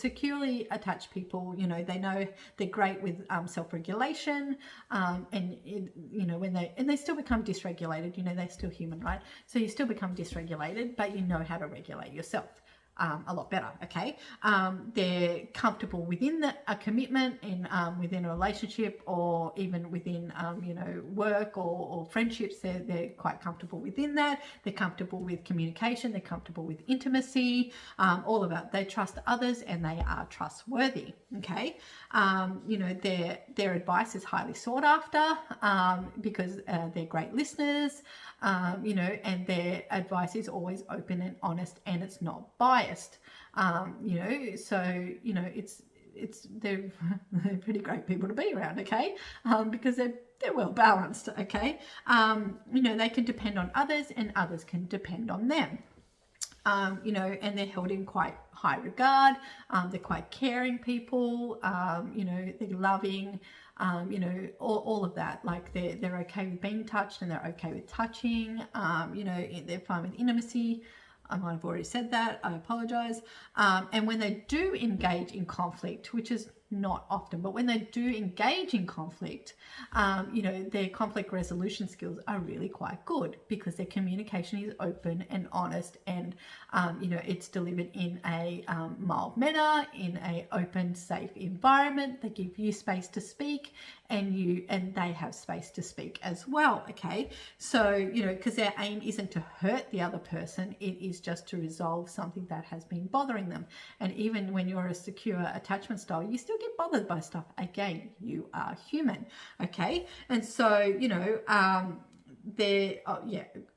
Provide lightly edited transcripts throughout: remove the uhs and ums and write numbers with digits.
securely attached people, you know, they know they're great with self-regulation, and you know, when they still become dysregulated, you know, they're still human, right? So you still become dysregulated, but you know how to regulate yourself a lot better. Okay, they're comfortable within a commitment, in within a relationship, or even within you know, work or friendships. They're quite comfortable within that. They're comfortable with communication. They're comfortable with intimacy. All of that. They trust others and they are trustworthy. Okay, you know, their advice is highly sought after, because they're great listeners. You know, and their advice is always open and honest, and it's not biased. You know, so you know, they're pretty great people to be around. Okay, because they're well balanced. Okay, you know, they can depend on others, and others can depend on them. You know, and they're held in quite high regard. They're quite caring people. You know, they're loving. You know, all of that. Like they're okay with being touched, and they're okay with touching. You know, they're fine with intimacy. I might have already said that. I apologize. And when they do engage in conflict, which is not often, but when they do engage in conflict, you know, their conflict resolution skills are really quite good, because their communication is open and honest, and you know, it's delivered in a mild manner, in a open, safe environment. They give you space to speak, and they have space to speak as well. Okay, so you know, because their aim isn't to hurt the other person, it is just to resolve something that has been bothering them. And even when you're a secure attachment style, you still get bothered by stuff. Again, you are human. Okay, and so you know, they're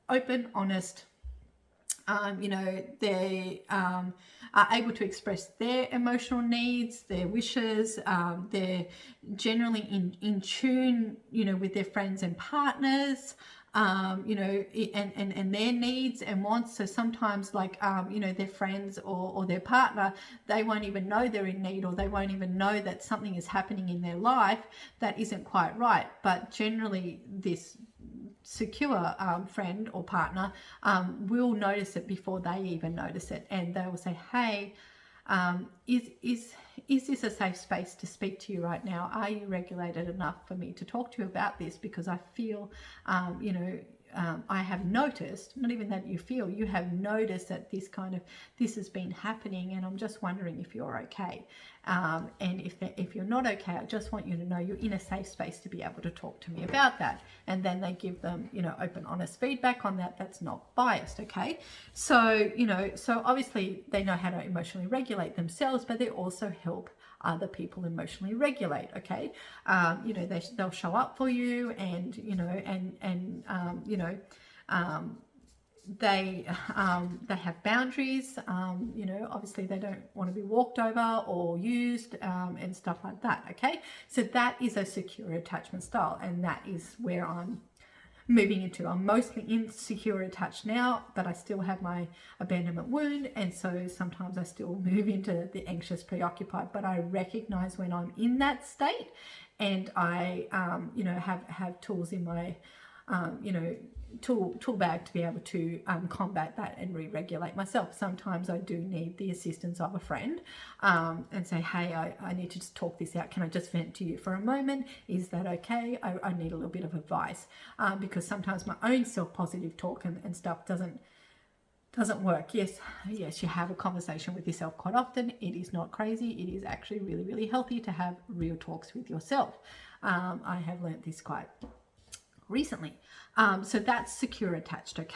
open, honest. You know, they are able to express their emotional needs, their wishes. They're generally in tune, you know, with their friends and partners. You know, and their needs and wants. So sometimes, like, you know, their friends or their partner, they won't even know they're in need, or they won't even know that something is happening in their life that isn't quite right. But generally, this secure friend or partner will notice it before they even notice it, and they will say, hey, is this a safe space to speak to you right now? Are you regulated enough for me to talk to you about this? Because I feel, you know, I have noticed, not even that you feel, you have noticed that this has been happening, and I'm just wondering if you're okay. And if you're not okay, I just want you to know you're in a safe space to be able to talk to me about that. And then they give them, you know, open, honest feedback on that. That's not biased. Okay. So, you know, so obviously they know how to emotionally regulate themselves, but they also help other people emotionally regulate. Okay, you know, they'll show up for you, and you know, and you know, they have boundaries. You know, obviously they don't want to be walked over or used, and stuff like that. Okay, so that is a secure attachment style, and that is where I'm moving into. I'm mostly insecure attached now, but I still have my abandonment wound, and so sometimes I still move into the anxious preoccupied. But I recognize when I'm in that state, and I you know, have tools in my you know, tool bag to be able to combat that and re-regulate myself. Sometimes I do need the assistance of a friend, and say, hey, I need to just talk this out. Can I just vent to you for a moment? Is that okay? I need a little bit of advice, because sometimes my own self-positive talk and stuff doesn't work. Yes, you have a conversation with yourself quite often. It is not crazy. It is actually really, really healthy to have real talks with yourself. I have learnt this quite recently. So that's secure attached. Okay.